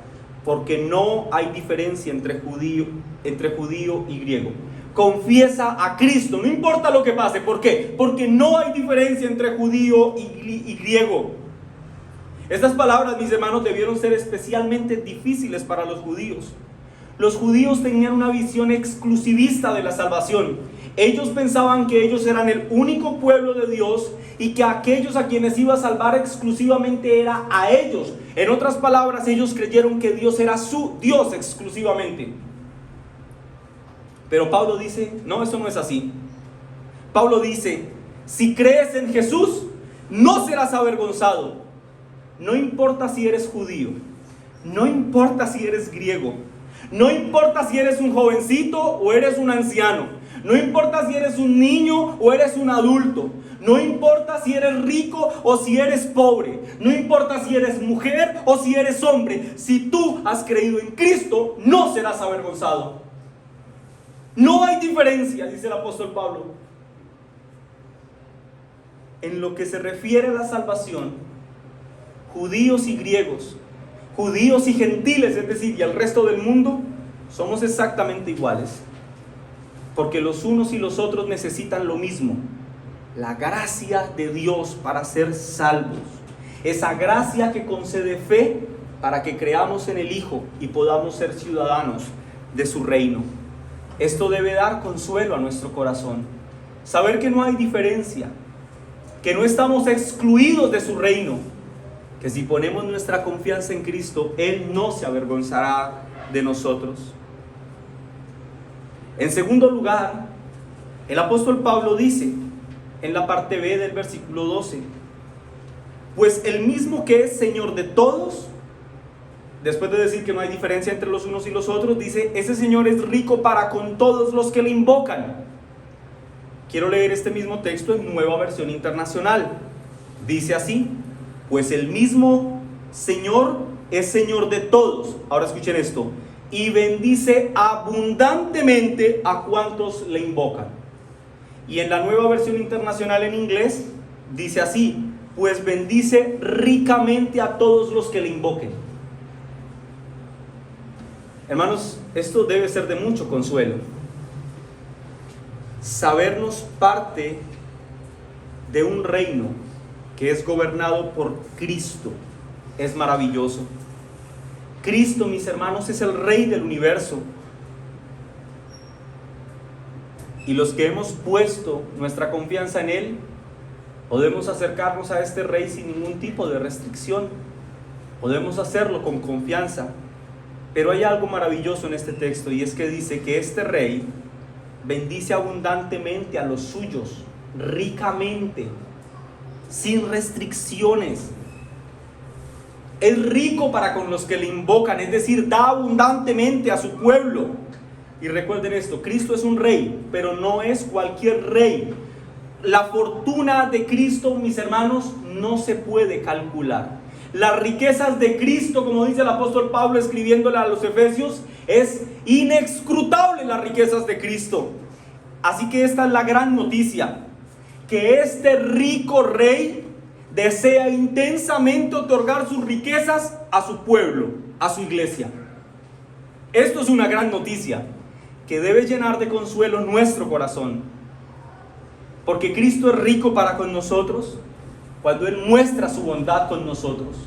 porque no hay diferencia entre judío y griego. Confiesa a Cristo, no importa lo que pase. ¿Por qué? Porque no hay diferencia entre judío y griego. Estas palabras, mis hermanos, debieron ser especialmente difíciles para los judíos. Los judíos tenían una visión exclusivista de la salvación. Ellos pensaban que ellos eran el único pueblo de Dios y que aquellos a quienes iba a salvar exclusivamente era a ellos. En otras palabras, ellos creyeron que Dios era su Dios exclusivamente. Pero Pablo dice: no, eso no es así. Pablo dice: si crees en Jesús, no serás avergonzado. No importa si eres judío, no importa si eres griego, no importa si eres un jovencito o eres un anciano, no importa si eres un niño o eres un adulto, no importa si eres rico o si eres pobre, no importa si eres mujer o si eres hombre, si tú has creído en Cristo, no serás avergonzado. No hay diferencia, dice el apóstol Pablo. En lo que se refiere a la salvación, judíos y griegos, judíos y gentiles, es decir, y el resto del mundo, somos exactamente iguales. Porque los unos y los otros necesitan lo mismo: la gracia de Dios para ser salvos. Esa gracia que concede fe para que creamos en el Hijo y podamos ser ciudadanos de su reino. Esto debe dar consuelo a nuestro corazón. Saber que no hay diferencia, que no estamos excluidos de su reino, que si ponemos nuestra confianza en Cristo, Él no se avergonzará de nosotros. En segundo lugar, el apóstol Pablo dice en la parte B del versículo 12: pues el mismo que es Señor de todos, después de decir que no hay diferencia entre los unos y los otros, dice: ese Señor es rico para con todos los que le invocan. Quiero leer este mismo texto en Nueva Versión Internacional. Dice así: pues el mismo Señor es Señor de todos. Ahora escuchen esto: y bendice abundantemente a cuantos le invocan. Y en la Nueva Versión Internacional en inglés dice así: pues bendice ricamente a todos los que le invoquen. Hermanos, esto debe ser de mucho consuelo. Sabernos parte de un reino que es gobernado por Cristo es maravilloso. Cristo, mis hermanos, es el Rey del universo. Y los que hemos puesto nuestra confianza en Él, podemos acercarnos a este Rey sin ningún tipo de restricción. Podemos hacerlo con confianza. Pero hay algo maravilloso en este texto, y es que dice que este rey bendice abundantemente a los suyos, ricamente, sin restricciones. Es rico para con los que le invocan, es decir, da abundantemente a su pueblo. Y recuerden esto, Cristo es un rey, pero no es cualquier rey. La fortuna de Cristo, mis hermanos, no se puede calcular. Las riquezas de Cristo, como dice el apóstol Pablo escribiéndole a los Efesios, es inescrutable las riquezas de Cristo. Así que esta es la gran noticia, que este rico rey desea intensamente otorgar sus riquezas a su pueblo, a su iglesia. Esto es una gran noticia que debe llenar de consuelo nuestro corazón, porque Cristo es rico para con nosotros cuando Él muestra su bondad con nosotros.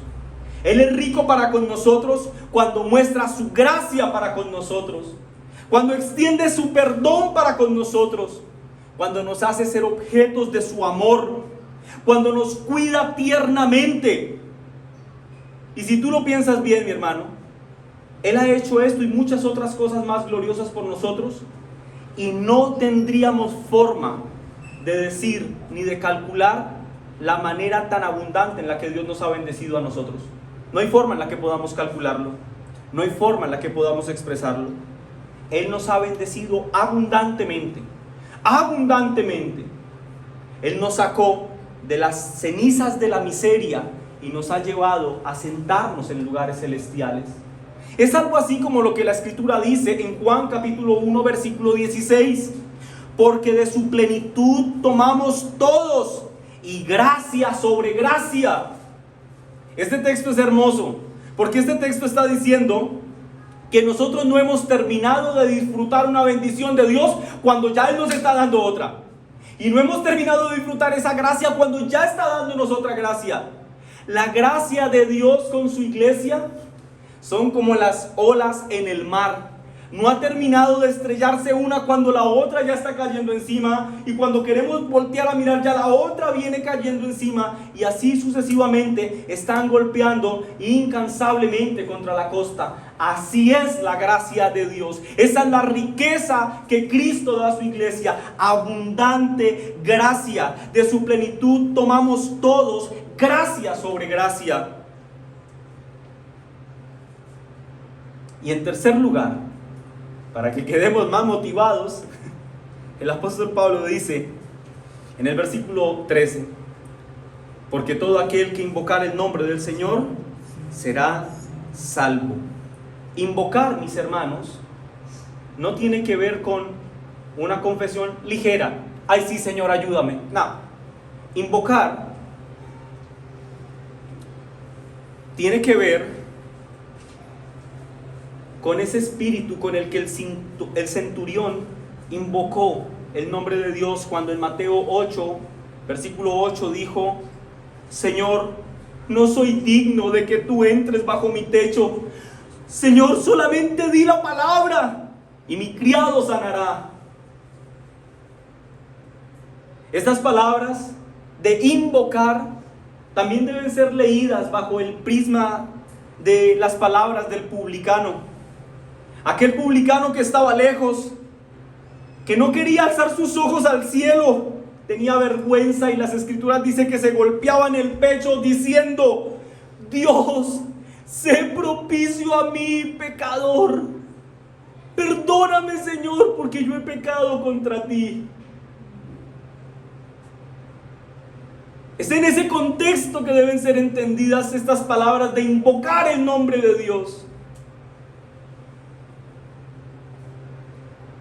Él es rico para con nosotros cuando muestra su gracia para con nosotros, cuando extiende su perdón para con nosotros, cuando nos hace ser objetos de su amor, cuando nos cuida tiernamente. Y si tú lo piensas bien, mi hermano, Él ha hecho esto y muchas otras cosas más gloriosas por nosotros, y no tendríamos forma de decir ni de calcular la manera tan abundante en la que Dios nos ha bendecido a nosotros. No hay forma en la que podamos calcularlo, no hay forma en la que podamos expresarlo. Él nos ha bendecido abundantemente, abundantemente. Él nos sacó de las cenizas de la miseria y nos ha llevado a sentarnos en lugares celestiales. Es algo así como lo que la Escritura dice en Juan capítulo 1 versículo 16. Porque de su plenitud tomamos todos, y gracia sobre gracia. Este texto es hermoso, porque este texto está diciendo que nosotros no hemos terminado de disfrutar una bendición de Dios cuando ya Él nos está dando otra. Y no hemos terminado de disfrutar esa gracia cuando ya está dándonos otra gracia. La gracia de Dios con su iglesia son como las olas en el mar. No ha terminado de estrellarse una cuando la otra ya está cayendo encima, y cuando queremos voltear a mirar ya la otra viene cayendo encima, y así sucesivamente están golpeando incansablemente contra la costa. Así es la gracia de Dios. Esa es la riqueza que Cristo da a su iglesia, abundante gracia. De su plenitud tomamos todos, gracia sobre gracia. Y en tercer lugar, para que quedemos más motivados, el apóstol Pablo dice en el versículo 13: porque todo aquel que invocar el nombre del Señor será salvo. Invocar, mis hermanos, no tiene que ver con una confesión ligera. Ay, sí, Señor, ayúdame. No. Invocar tiene que ver con ese espíritu con el que el centurión invocó el nombre de Dios cuando en Mateo 8, versículo 8 dijo: Señor, no soy digno de que tú entres bajo mi techo. Señor, solamente di la palabra y mi criado sanará. Estas palabras de invocar también deben ser leídas bajo el prisma de las palabras del publicano. Aquel publicano que estaba lejos, que no quería alzar sus ojos al cielo, tenía vergüenza, y las Escrituras dicen que se golpeaba en el pecho diciendo: Dios, sé propicio a mí, pecador. Perdóname, Señor, porque yo he pecado contra ti. Es en ese contexto que deben ser entendidas estas palabras de invocar el nombre de Dios.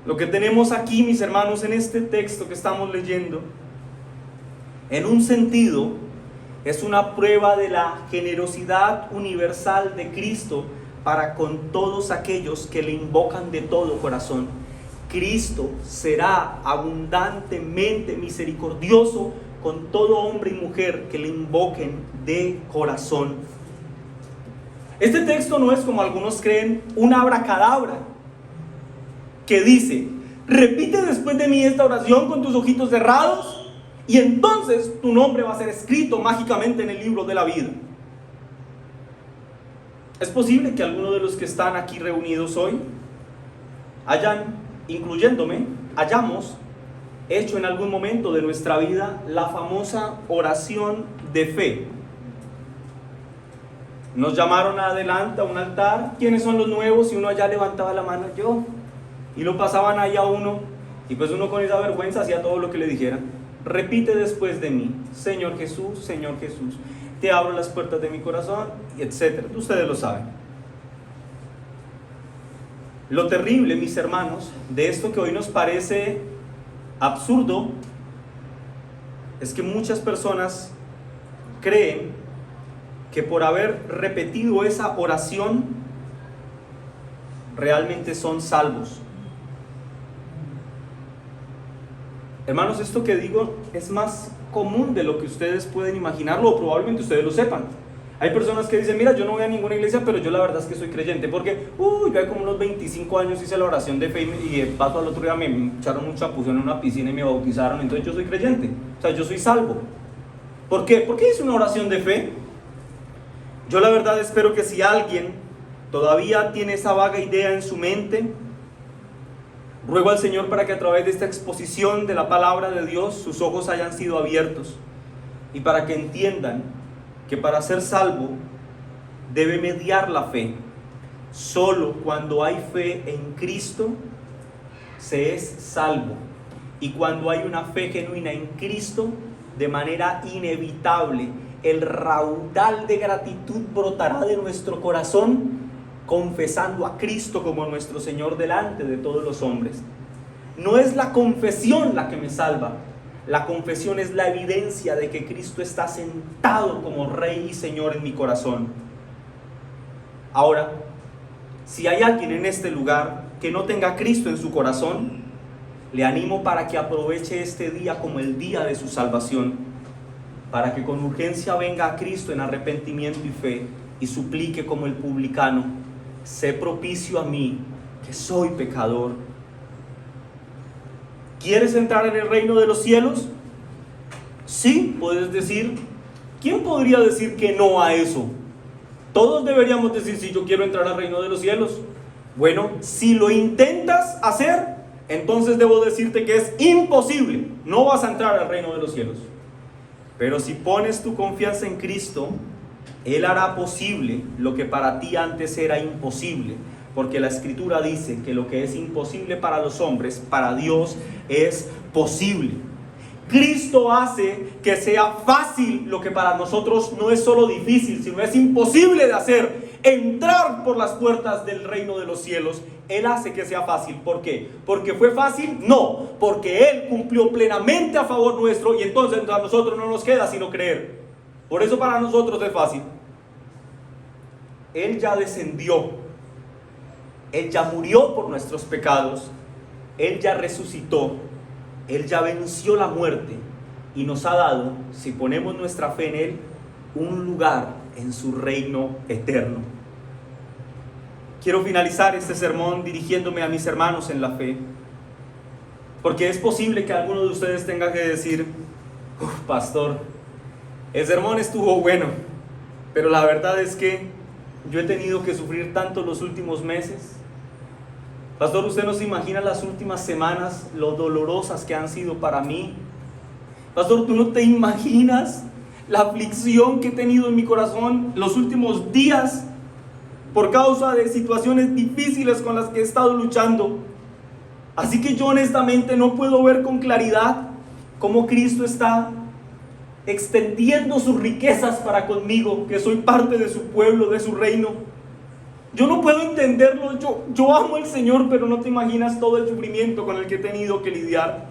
Lo que tenemos aquí, mis hermanos, en este texto que estamos leyendo, en un sentido, es una prueba de la generosidad universal de Cristo para con todos aquellos que le invocan de todo corazón. Cristo será abundantemente misericordioso con todo hombre y mujer que le invoquen de corazón. Este texto no es, como algunos creen, un abracadabra que dice: repite después de mí esta oración con tus ojitos cerrados y entonces tu nombre va a ser escrito mágicamente en el libro de la vida. Es posible que algunos de los que están aquí reunidos hoy incluyéndome, hayamos hecho en algún momento de nuestra vida la famosa oración de fe. Nos llamaron adelante a un altar, ¿quiénes son los nuevos? Y uno allá levantaba la mano, yo, y lo pasaban ahí a uno, y pues uno con esa vergüenza hacía todo lo que le dijeran. Repite después de mí, Señor Jesús, te abro las puertas de mi corazón, etc. Ustedes lo saben. Lo terrible, mis hermanos, de esto que hoy nos parece absurdo, es que muchas personas creen que por haber repetido esa oración, realmente son salvos. Hermanos, esto que digo es más común de lo que ustedes pueden imaginarlo, o probablemente ustedes lo sepan. Hay personas que dicen, mira, yo no voy a ninguna iglesia, pero yo la verdad es que soy creyente, porque yo hay como unos 25 años hice la oración de fe y de paso al otro día me echaron un champuzón en una piscina y me bautizaron, entonces yo soy creyente, o sea, yo soy salvo. ¿Por qué? ¿Por qué hice una oración de fe? Yo la verdad espero que si alguien todavía tiene esa vaga idea en su mente, ruego al Señor para que a través de esta exposición de la palabra de Dios sus ojos hayan sido abiertos y para que entiendan que para ser salvo debe mediar la fe. Solo cuando hay fe en Cristo se es salvo, y cuando hay una fe genuina en Cristo, de manera inevitable el raudal de gratitud brotará de nuestro corazón, confesando a Cristo como nuestro Señor delante de todos los hombres. No es la confesión la que me salva, la confesión es la evidencia de que Cristo está sentado como Rey y Señor en mi corazón. Ahora, si hay alguien en este lugar que no tenga a Cristo en su corazón, le animo para que aproveche este día como el día de su salvación, para que con urgencia venga a Cristo en arrepentimiento y fe y suplique como el publicano, sé propicio a mí, que soy pecador. ¿Quieres entrar en el reino de los cielos? Sí, puedes decir. ¿Quién podría decir que no a eso? Todos deberíamos decir, sí, yo quiero entrar al reino de los cielos. Bueno, si lo intentas hacer, entonces debo decirte que es imposible. No vas a entrar al reino de los cielos. Pero si pones tu confianza en Cristo, Él hará posible lo que para ti antes era imposible. Porque la Escritura dice que lo que es imposible para los hombres, para Dios es posible. Cristo hace que sea fácil lo que para nosotros no es solo difícil, sino es imposible de hacer. Entrar por las puertas del reino de los cielos, Él hace que sea fácil. ¿Por qué? ¿Porque fue fácil? No, porque Él cumplió plenamente a favor nuestro y entonces a nosotros no nos queda sino creer. Por eso para nosotros es fácil. Él ya descendió. Él ya murió por nuestros pecados, Él ya resucitó, Él ya venció la muerte y nos ha dado, si ponemos nuestra fe en Él, un lugar en su reino eterno. Quiero finalizar este sermón dirigiéndome a mis hermanos en la fe, porque es posible que alguno de ustedes tenga que decir, pastor, el sermón estuvo bueno, pero la verdad es que yo he tenido que sufrir tanto los últimos meses. Pastor, usted no se imagina las últimas semanas, lo dolorosas que han sido para mí. Pastor, tú no te imaginas la aflicción que he tenido en mi corazón los últimos días por causa de situaciones difíciles con las que he estado luchando. Así que yo honestamente no puedo ver con claridad cómo Cristo está extendiendo sus riquezas para conmigo, que soy parte de su pueblo, de su reino. Yo no puedo entenderlo, yo amo al Señor, pero no te imaginas todo el sufrimiento con el que he tenido que lidiar.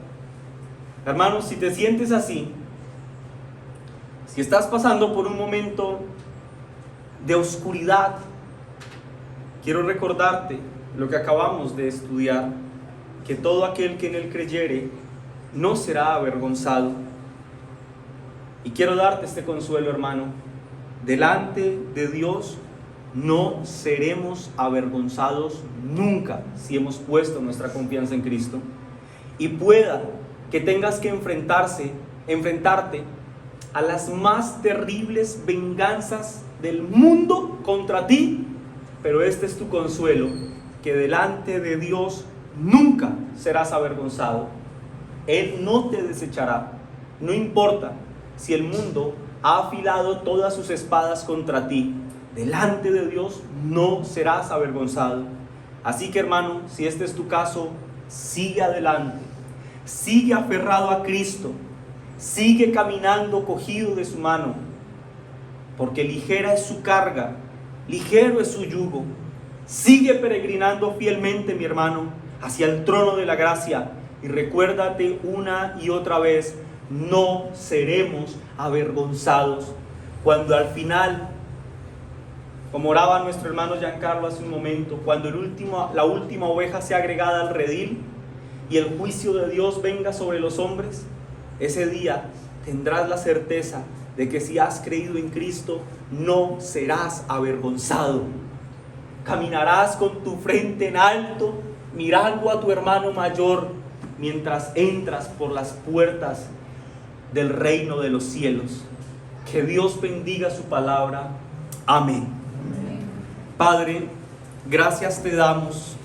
Hermanos, si te sientes así, si estás pasando por un momento de oscuridad, quiero recordarte lo que acabamos de estudiar, que todo aquel que en Él creyere no será avergonzado. Y quiero darte este consuelo, hermano, delante de Dios no seremos avergonzados nunca si hemos puesto nuestra confianza en Cristo. Y pueda que tengas que enfrentarte a las más terribles venganzas del mundo contra ti, pero este es tu consuelo, que delante de Dios nunca serás avergonzado. Él no te desechará. No importa si el mundo ha afilado todas sus espadas contra ti, delante de Dios no serás avergonzado. Así que, hermano, si este es tu caso, sigue adelante, sigue aferrado a Cristo, sigue caminando cogido de su mano, porque ligera es su carga, ligero es su yugo. Sigue peregrinando fielmente, mi hermano, hacia el trono de la gracia, y recuérdate una y otra vez: no seremos avergonzados. Cuando al final, como oraba nuestro hermano Giancarlo hace un momento, cuando la última oveja sea agregada al redil y el juicio de Dios venga sobre los hombres, ese día tendrás la certeza de que si has creído en Cristo, no serás avergonzado. Caminarás con tu frente en alto, mirando a tu hermano mayor, mientras entras por las puertas del reino de los cielos. Que Dios bendiga su palabra. Amén. Padre, gracias te damos